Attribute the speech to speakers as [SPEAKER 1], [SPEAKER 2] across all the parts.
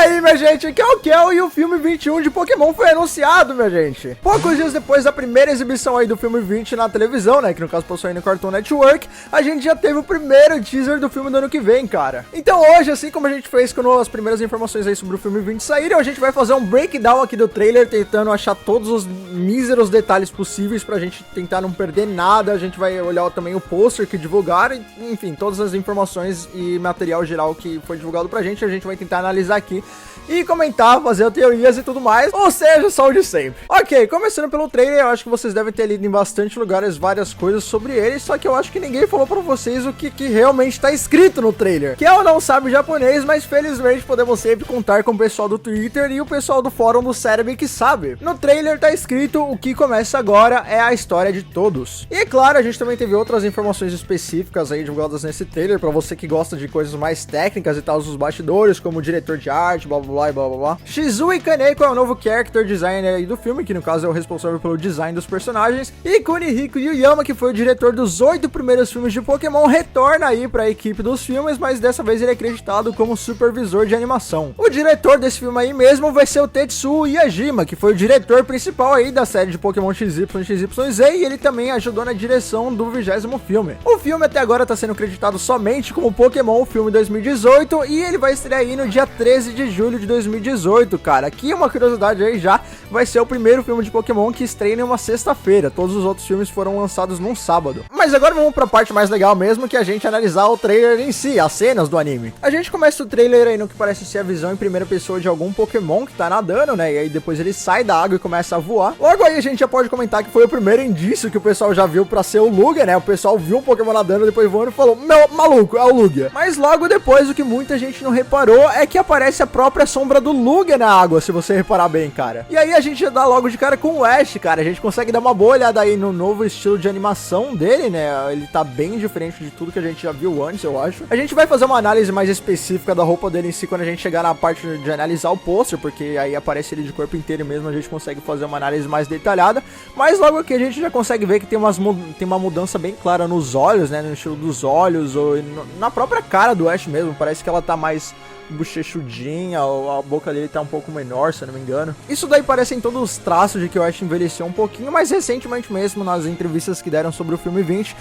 [SPEAKER 1] aí, minha gente, aqui é o Kel e o filme 21 de Pokémon foi anunciado, minha gente. Poucos dias depois da primeira exibição aí do filme 20 na televisão, né, que no caso passou aí no Cartoon Network, a gente já teve o primeiro teaser do filme do ano que vem, cara. Então hoje, assim como a gente fez quando as primeiras informações aí sobre o filme 20 saíram, a gente vai fazer um breakdown aqui do trailer, tentando achar todos os míseros detalhes possíveis pra gente tentar não perder nada. A gente vai olhar também o pôster que divulgaram, enfim, todas as informações e material geral que foi divulgado pra gente, a gente vai tentar analisar aqui e comentar, fazer teorias e tudo mais, ou seja, só o de sempre. Ok, começando pelo trailer, eu acho que vocês devem ter lido em bastante lugares várias coisas sobre ele, só que eu acho que ninguém falou pra vocês o que realmente tá escrito no trailer. Que eu não sabe japonês, mas felizmente podemos sempre contar com o pessoal do Twitter e o pessoal do fórum do Cérebro que sabe. No trailer tá escrito: o que começa agora é a história de todos. E claro, a gente também teve outras informações específicas aí divulgadas nesse trailer, pra você que gosta de coisas mais técnicas e tal, os bastidores, como o diretor de arte, blá blá blá e blá blá blá. Shizue Kaneko é o novo character designer aí do filme, que no caso é o responsável pelo design dos personagens, e Kunihiko Yuyama, que foi o diretor dos 8 primeiros filmes de Pokémon, retorna aí pra equipe dos filmes, mas dessa vez ele é acreditado como supervisor de animação. O diretor desse filme aí mesmo vai ser o Tetsuo Iajima, que foi o diretor principal aí da série de Pokémon XY e XYZ, e ele também ajudou na direção do 20º filme. O filme até agora tá sendo acreditado somente como Pokémon, o filme 2018, e ele vai estrear aí no dia 13 de julho de 2018, cara. Aqui uma curiosidade aí já, vai ser o primeiro filme de Pokémon que estreia em uma sexta-feira. Todos os outros filmes foram lançados num sábado. Mas agora vamos pra parte mais legal mesmo, que é a gente analisar o trailer em si, as cenas do anime. A gente começa o trailer aí no que parece ser a visão em primeira pessoa de algum Pokémon que tá nadando, né? E aí depois ele sai da água e começa a voar. Logo aí a gente já pode comentar que foi o primeiro indício que o pessoal já viu pra ser o Lugia, né? O pessoal viu um Pokémon nadando, depois voando e falou: meu, maluco, é o Lugia. Mas logo depois, o que muita gente não reparou é que aparece a própria sombra do Lugia na água, se você reparar bem, cara. E aí a gente já dá logo de cara com o Ash, cara. A gente consegue dar uma boa olhada aí no novo estilo de animação dele, né? Ele tá bem diferente de tudo que a gente já viu antes, eu acho. A gente vai fazer uma análise mais específica da roupa dele em si quando a gente chegar na parte de analisar o pôster, porque aí aparece ele de corpo inteiro mesmo, a gente consegue fazer uma análise mais detalhada. Mas logo aqui a gente já consegue ver que tem uma mudança bem clara nos olhos, né? No estilo dos olhos, ou na própria cara do Ash mesmo. Parece que ela tá mais bochechudinha, ou a boca dele tá um pouco menor, se eu não me engano. Isso daí parecem todos os traços de que o Ash envelheceu um pouquinho, mas recentemente mesmo, nas entrevistas que deram sobre o filme 20,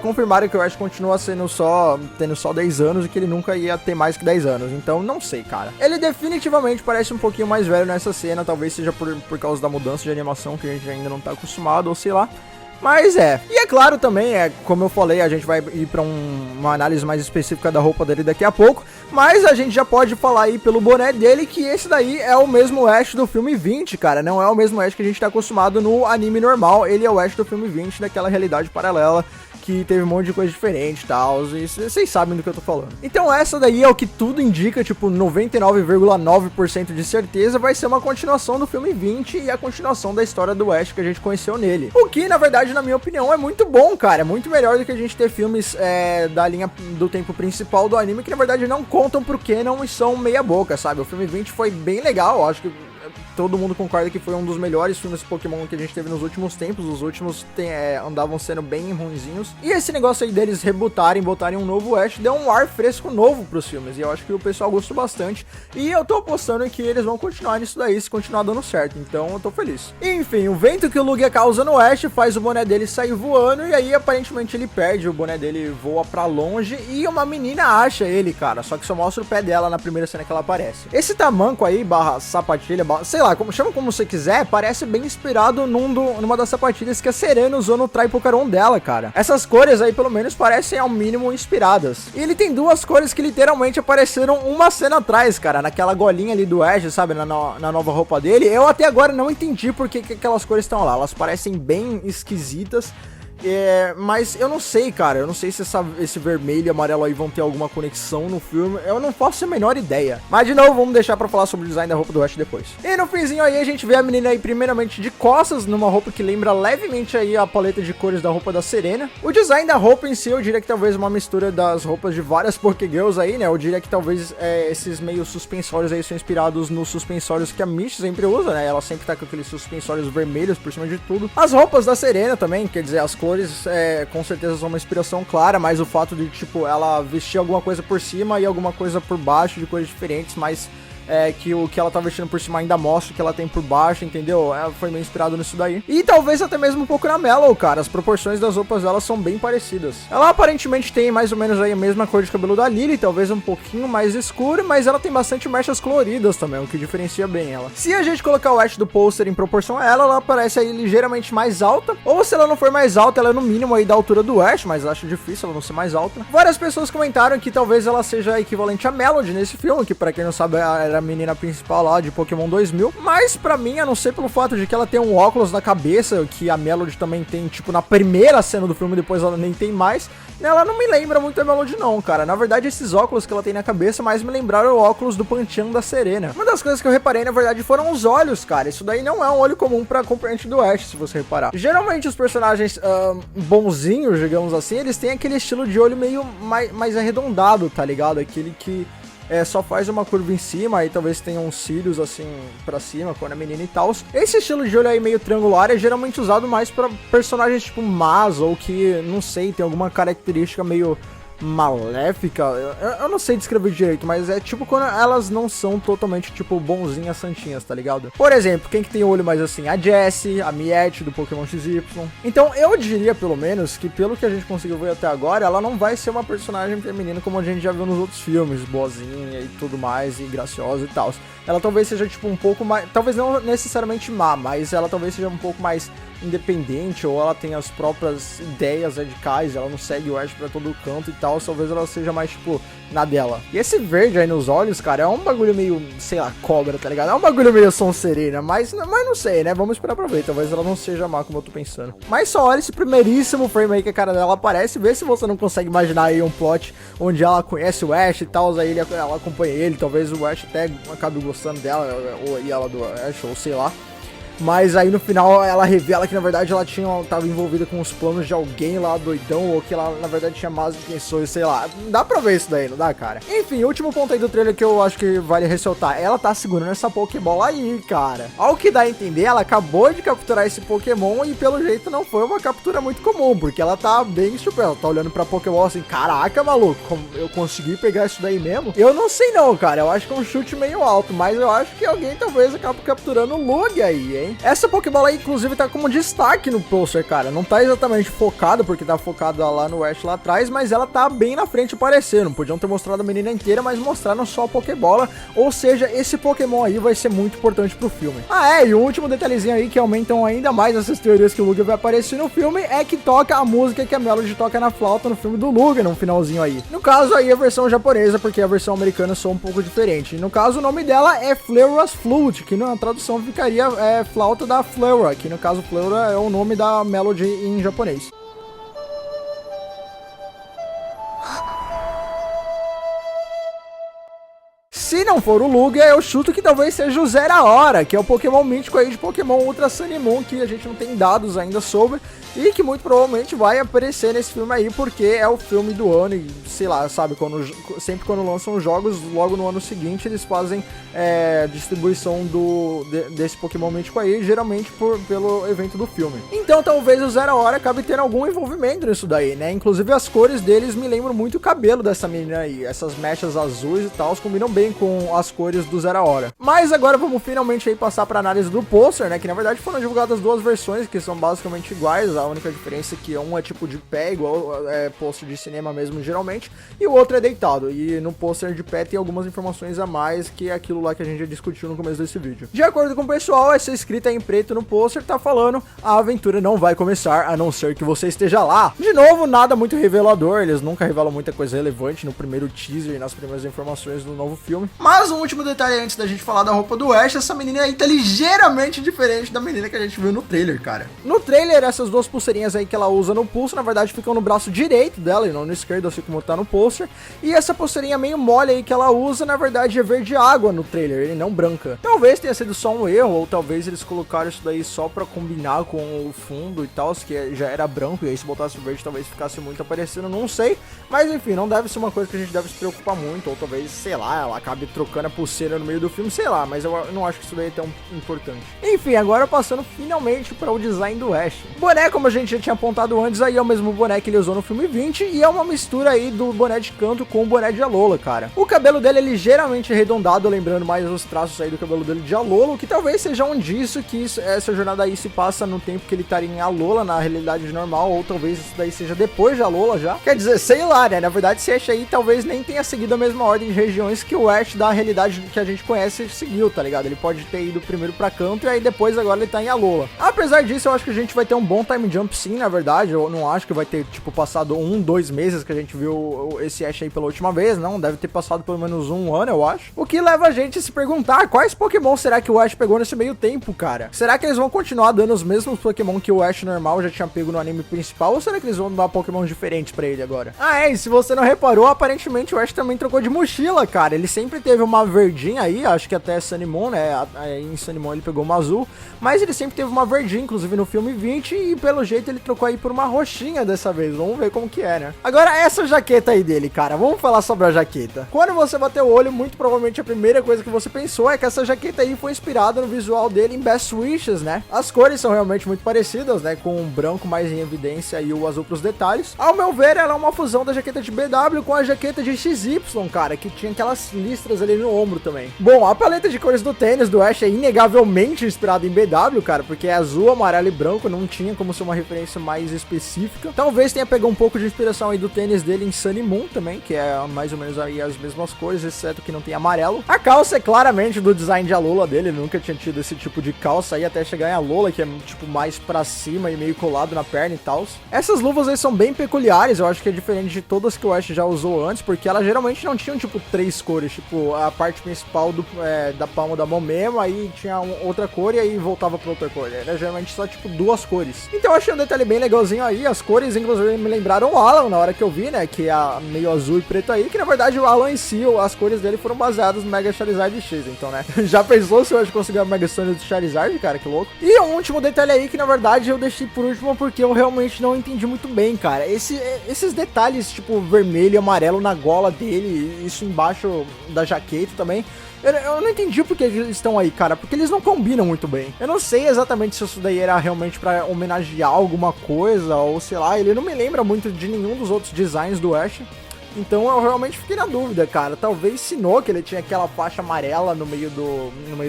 [SPEAKER 1] confirmaram que o Ash continua tendo só 10 anos e que ele nunca ia ter mais que 10 anos. Então, não sei, cara. Ele definitivamente parece um pouquinho mais velho nessa cena, talvez seja por causa da mudança de animação que a gente ainda não tá acostumado, ou sei lá. Mas E é claro também, como eu falei, a gente vai ir pra uma análise mais específica da roupa dele daqui a pouco. Mas a gente já pode falar aí pelo boné dele que esse daí é o mesmo Ash do filme 20, cara. Não é o mesmo Ash que a gente tá acostumado no anime normal. Ele é o Ash do filme 20, daquela realidade paralela que teve um monte de coisa diferente e tal, e vocês sabem do que eu tô falando. Então essa daí é o que tudo indica, tipo 99,9% de certeza vai ser uma continuação do filme 20 e a continuação da história do Ash que a gente conheceu nele. O que, na verdade, na minha opinião, é muito bom, cara. É muito melhor do que a gente ter filmes da linha do tempo principal do anime, que na verdade não contam pro canon e são meia boca, sabe? O filme 20 foi bem legal, eu acho que todo mundo concorda que foi um dos melhores filmes Pokémon que a gente teve nos últimos tempos. Os últimos andavam sendo bem ruinzinhos. E esse negócio aí deles rebutarem, botarem um novo Ash, deu um ar fresco novo pros filmes. E eu acho que o pessoal gostou bastante. E eu tô apostando que eles vão continuar nisso daí, se continuar dando certo. Então eu tô feliz. Enfim, o vento que o Lugia causa no Ash faz o boné dele sair voando. E aí aparentemente ele perde, o boné dele voa pra longe. E uma menina acha ele, cara. Só que só mostra o pé dela na primeira cena que ela aparece. Esse tamanco aí, barra sapatilha, sei lá, chama como você quiser, parece bem inspirado numa das sapatilhas que a Serena usou no Tripocaron dela, cara. Essas cores aí, pelo menos, parecem ao mínimo inspiradas. E ele tem duas cores que literalmente apareceram uma cena atrás, cara, naquela golinha ali do Ash, sabe, na nova roupa dele. Eu até agora não entendi por que aquelas cores estão lá. Elas parecem bem esquisitas. Mas eu não sei, cara. Eu não sei se esse vermelho e amarelo aí vão ter alguma conexão no filme. Eu não faço a menor ideia. Mas de novo, vamos deixar pra falar sobre o design da roupa do Ash depois. E no finzinho aí a gente vê a menina aí primeiramente de costas, numa roupa que lembra levemente aí a paleta de cores da roupa da Serena. O design da roupa em si, eu diria que talvez uma mistura das roupas de várias Pokégirls aí, né? Eu diria que talvez esses meio suspensórios aí são inspirados nos suspensórios que a Misty sempre usa, né? Ela sempre tá com aqueles suspensórios vermelhos por cima de tudo. As roupas da Serena também, quer dizer, as cores com certeza são uma inspiração clara, mas o fato de, tipo, ela vestir alguma coisa por cima e alguma coisa por baixo de cores diferentes, mas que o que ela tá vestindo por cima ainda mostra o que ela tem por baixo, entendeu? Foi meio inspirado nisso daí. E talvez até mesmo um pouco na Mellow, cara. As proporções das roupas dela são bem parecidas. Ela aparentemente tem mais ou menos aí a mesma cor de cabelo da Lily, talvez um pouquinho mais escuro, mas ela tem bastante mechas coloridas também, o que diferencia bem ela. Se a gente colocar o Ash do pôster em proporção a ela parece aí ligeiramente mais alta, ou se ela não for mais alta, ela é no mínimo aí da altura do Ash, mas acho difícil ela não ser mais alta. Várias pessoas comentaram que talvez ela seja equivalente a Melody nesse filme, que pra quem não sabe era a menina principal lá de Pokémon 2000, mas pra mim, a não ser pelo fato de que ela tem um óculos na cabeça, que a Melody também tem, tipo, na primeira cena do filme, depois ela nem tem mais, ela não me lembra muito a Melody não, cara. Na verdade, esses óculos que ela tem na cabeça mais me lembraram o óculos do Panteão da Serena. Uma das coisas que eu reparei, na verdade, foram os olhos, cara. Isso daí não é um olho comum pra acompanhante do Ash, se você reparar. Geralmente, os personagens bonzinhos, digamos assim, eles têm aquele estilo de olho meio mais arredondado, tá ligado? Aquele que só faz uma curva em cima, aí talvez tenha uns cílios assim pra cima, quando é menina e tal. Esse estilo de olho aí meio triangular é geralmente usado mais pra personagens tipo más, ou que, não sei, tem alguma característica meio maléfica, eu não sei descrever direito, mas é tipo quando elas não são totalmente tipo bonzinhas, santinhas, tá ligado? Por exemplo, quem que tem olho mais assim? A Jessie, a Miette do Pokémon XY. Então eu diria pelo menos que pelo que a gente conseguiu ver até agora, ela não vai ser uma personagem feminina como a gente já viu nos outros filmes, boazinha e tudo mais, e graciosa e tal. Ela talvez seja tipo um pouco mais, talvez não necessariamente má, mas ela talvez seja um pouco mais independente, ou ela tem as próprias ideias radicais, ela não segue o Ash pra todo canto e tal, talvez ela seja mais, tipo, na dela. E esse verde aí nos olhos, cara, é um bagulho meio, sei lá, cobra, tá ligado? É um bagulho meio Sonserina, mas não sei, né? Vamos esperar pra ver, talvez ela não seja má como eu tô pensando. Mas só olha esse primeiríssimo frame aí que a cara dela aparece, vê se você não consegue imaginar aí um plot onde ela conhece o Ash e tal, aí ela acompanha ele, talvez o Ash até acabe gostando dela, ou ela do Ash, ou sei lá. Mas aí no final ela revela que na verdade ela tava envolvida com os planos de alguém lá doidão, ou que ela na verdade tinha más intenções, sei lá. Dá pra ver isso daí, não dá, cara? Enfim, último ponto aí do trailer que eu acho que vale ressaltar. Ela tá segurando essa Pokébola aí, cara. Ao que dá a entender, ela acabou de capturar esse Pokémon e pelo jeito não foi uma captura muito comum, porque ela tá bem surpresa. Ela tá olhando pra Pokébola assim, caraca, maluco, eu consegui pegar isso daí mesmo? Eu não sei não, cara. Eu acho que é um chute meio alto, mas eu acho que alguém talvez acabe capturando o Lug aí, hein? Essa Pokébola aí, inclusive, tá como destaque no pôster, cara. Não tá exatamente focada, porque tá focada lá no Ash lá atrás, mas ela tá bem na frente aparecendo. Podiam ter mostrado a menina inteira, mas mostraram só a Pokébola. Ou seja, esse Pokémon aí vai ser muito importante pro filme. E o último detalhezinho aí que aumentam ainda mais essas teorias que o Lugia vai aparecer no filme é que toca a música que a Melody toca na flauta no filme do Lugia, no finalzinho aí. No caso aí, a versão japonesa, porque a versão americana soa um pouco diferente. No caso, o nome dela é Fleura's Flute, que na tradução ficaria flauta da Fleura, que no caso Fleura é o nome da Melody em japonês. Se não for o Lugia, eu chuto que talvez seja o Zeraora, que é o Pokémon mítico aí de Pokémon Ultra Sun e Moon, que a gente não tem dados ainda sobre, e que muito provavelmente vai aparecer nesse filme aí, porque é o filme do ano, e sei lá, sabe, sempre quando lançam jogos, logo no ano seguinte eles fazem distribuição desse Pokémon mítico aí, geralmente pelo evento do filme. Então talvez o Zeraora acabe tendo algum envolvimento nisso daí, né? Inclusive as cores deles me lembram muito o cabelo dessa menina aí, essas mechas azuis e tal, combinam bem com as cores do Zeraora. Mas agora vamos finalmente aí passar para análise do pôster, né? Que na verdade foram divulgadas duas versões que são basicamente iguais. A única diferença é que um é tipo de pé, igual pôster de cinema mesmo geralmente, e o outro é deitado. E no pôster de pé tem algumas informações a mais, que é aquilo lá que a gente já discutiu no começo desse vídeo. De acordo com o pessoal, essa escrita em preto no pôster tá falando: a aventura não vai começar a não ser que você esteja lá. De novo, nada muito revelador, eles nunca revelam muita coisa relevante no primeiro teaser e nas primeiras informações do novo filme. Mas um último detalhe antes da gente falar da roupa do Ash, essa menina aí tá ligeiramente diferente da menina que a gente viu no trailer, cara. No trailer, essas duas pulseirinhas aí que ela usa no pulso, na verdade ficam no braço direito dela e não no esquerdo, assim como tá no pôster. E essa pulseirinha meio mole aí que ela usa, na verdade é verde água no trailer, ele não branca. Talvez tenha sido só um erro, ou talvez eles colocaram isso daí só pra combinar com o fundo e tal, que já era branco, e aí se botasse verde talvez ficasse muito aparecendo, não sei. Mas enfim, não deve ser uma coisa que a gente deve se preocupar muito, ou talvez, sei lá, ela acabe acabe trocando a pulseira no meio do filme, sei lá, mas eu não acho que isso daí é tão importante. Enfim, agora passando finalmente para o design do Ash. O boné, como a gente já tinha apontado antes, aí é o mesmo boné que ele usou no filme 20 e é uma mistura aí do boné de canto com o boné de Alola, cara. O cabelo dele é ligeiramente arredondado, lembrando mais os traços aí do cabelo dele de Alola, que talvez seja um disso que essa jornada aí se passa no tempo que ele estaria em Alola, na realidade normal, ou talvez isso daí seja depois de Alola já. Quer dizer, sei lá, né? Na verdade, esse Ash aí talvez nem tenha seguido a mesma ordem de regiões que o Ash da realidade que a gente conhece seguiu, tá ligado? Ele pode ter ido primeiro pra canto e aí depois agora ele tá em Alola. Apesar disso, eu acho que a gente vai ter um bom time jump sim, na verdade. Eu não acho que vai ter, tipo, passado 2 meses que a gente viu esse Ash aí pela última vez, não. Deve ter passado pelo menos 1 ano, eu acho. O que leva a gente a se perguntar quais Pokémon será que o Ash pegou nesse meio tempo, cara? Será que eles vão continuar dando os mesmos Pokémon que o Ash normal já tinha pego no anime principal, ou será que eles vão dar Pokémon diferentes pra ele agora? Ah, e se você não reparou, aparentemente o Ash também trocou de mochila, cara. Ele sempre teve uma verdinha aí, acho que até Sun e Moon, né? Em Sun e Moon ele pegou uma azul, mas ele sempre teve uma verdinha, inclusive no filme 20, e pelo jeito ele trocou aí por uma roxinha dessa vez. Vamos ver como que é, né? Agora, essa jaqueta aí dele, cara, vamos falar sobre a jaqueta. Quando você bater o olho, muito provavelmente a primeira coisa que você pensou é que essa jaqueta aí foi inspirada no visual dele em Best Wishes, né? As cores são realmente muito parecidas, né? Com o branco mais em evidência e o azul pros detalhes. Ao meu ver, ela é uma fusão da jaqueta de BW com a jaqueta de XY, cara, que tinha aquelas listras ali no ombro também. Bom, a paleta de cores do tênis do Ash é inegavelmente inspirada em BW, cara, porque é azul, amarelo e branco, não tinha como ser uma referência mais específica. Talvez tenha pegado um pouco de inspiração aí do tênis dele em Sun e Moon também, que é mais ou menos aí as mesmas cores, exceto que não tem amarelo. A calça é claramente do design de Alola dele, ele nunca tinha tido esse tipo de calça aí até chegar em Alola, que é tipo mais pra cima e meio colado na perna e tal. Essas luvas aí são bem peculiares, eu acho que é diferente de todas que o Ash já usou antes, porque elas geralmente não tinham tipo 3 cores, tipo a parte principal da palma da mão mesmo, aí tinha outra cor e aí voltava pra outra cor. Era geralmente só tipo 2 cores. Então eu achei um detalhe bem legalzinho aí, as cores inclusive me lembraram o Alan na hora que eu vi, né, que é meio azul e preto aí, que na verdade o Alan em si, as cores dele foram baseadas no Mega Charizard X, então né, já pensou se eu hoje conseguir a Mega Stone do Charizard, cara, que louco. E um último detalhe aí que na verdade eu deixei por último porque eu realmente não entendi muito bem, cara, esses detalhes tipo vermelho e amarelo na gola dele, isso embaixo da jaqueta também. Eu não entendi porque eles estão aí, cara, porque eles não combinam muito bem. Eu não sei exatamente se isso daí era realmente pra homenagear alguma coisa, ou sei lá, ele não me lembra muito de nenhum dos outros designs do Ash. Então eu realmente fiquei na dúvida, cara. Talvez Sinnoh, que ele tinha aquela faixa amarela no meio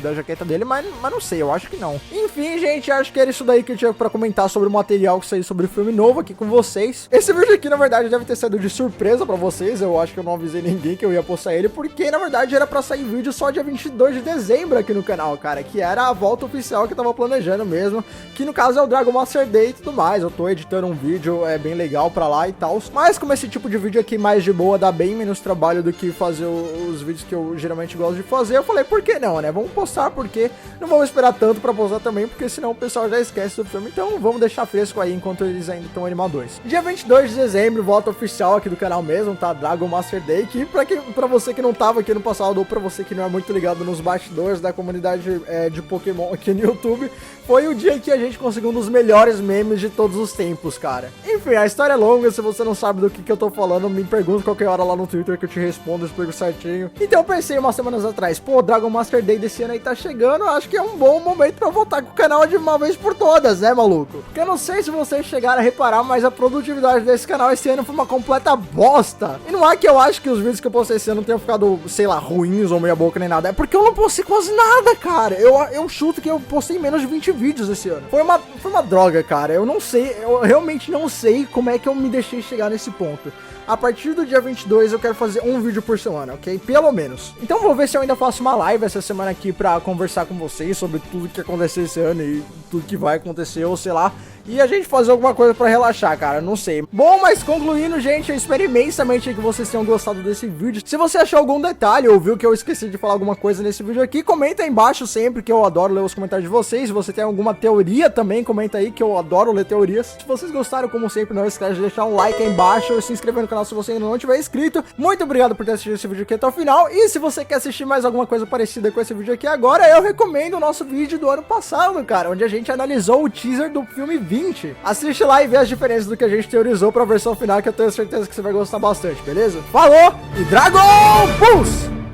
[SPEAKER 1] da jaqueta dele, mas não sei, eu acho que não. Enfim, gente, acho que era isso daí que eu tinha pra comentar sobre o material que saiu sobre o filme novo aqui com vocês. Esse vídeo aqui, na verdade, deve ter saído de surpresa pra vocês. Eu acho que eu não avisei ninguém que eu ia postar ele, porque, na verdade, era pra sair vídeo só dia 22 de dezembro aqui no canal, cara, que era a volta oficial que eu tava planejando mesmo, que no caso é o Dragon Master Day e tudo mais. Eu tô editando um vídeo bem legal pra lá e tal, mas como esse tipo de vídeo aqui mais de boa dá bem menos trabalho do que fazer os vídeos que eu geralmente gosto de fazer, eu falei, por que não, né? Vamos postar, porque não vamos esperar tanto pra postar também, porque senão o pessoal já esquece do filme, então vamos deixar fresco aí enquanto eles ainda estão animadores. Dia 22 de dezembro, volta oficial aqui do canal mesmo, tá? Dragon Master Day, que pra você que não tava aqui no passado, ou pra você que não é muito ligado nos bastidores da comunidade de Pokémon aqui no YouTube, foi o dia em que a gente conseguiu um dos melhores memes de todos os tempos, cara. Enfim, a história é longa, se você não sabe do que eu tô falando, me pergunta qualquer hora lá no Twitter que eu te respondo, eu explico certinho. Então eu pensei umas semanas atrás, pô, Dragon Master Day desse ano aí tá chegando, acho que é um bom momento pra voltar com o canal de uma vez por todas, né, maluco? Porque eu não sei se vocês chegaram a reparar, mas a produtividade desse canal esse ano foi uma completa bosta. E não é que eu acho que os vídeos que eu postei esse ano tenham ficado, sei lá, ruins ou meia boca nem nada, é porque eu não postei quase nada, cara. Eu chuto que eu postei menos de 20 vídeos esse ano. Foi uma droga, cara. Eu não sei, eu realmente não sei como é que eu me deixei chegar nesse ponto. A partir do dia 22 eu quero fazer um vídeo por semana, ok? Pelo menos. Então vou ver se eu ainda faço uma live essa semana aqui pra conversar com vocês sobre tudo que aconteceu esse ano e tudo que vai acontecer, ou sei lá. E a gente fazer alguma coisa pra relaxar, cara, não sei. Bom, mas concluindo, gente, eu espero imensamente que vocês tenham gostado desse vídeo. Se você achou algum detalhe ou viu que eu esqueci de falar alguma coisa nesse vídeo aqui, comenta aí embaixo sempre, que eu adoro ler os comentários de vocês. Se você tem alguma teoria também, comenta aí, que eu adoro ler teorias. Se vocês gostaram, como sempre, não esquece de deixar um like aí embaixo e se inscrever no canal se você ainda não tiver inscrito. Muito obrigado por ter assistido esse vídeo aqui até o final. E se você quer assistir mais alguma coisa parecida com esse vídeo aqui agora, eu recomendo o nosso vídeo do ano passado, cara, onde a gente analisou o teaser do filme 20. Assiste lá e vê as diferenças do que a gente teorizou pra versão final, que eu tenho certeza que você vai gostar bastante, beleza? Falou e Dragon Pulse!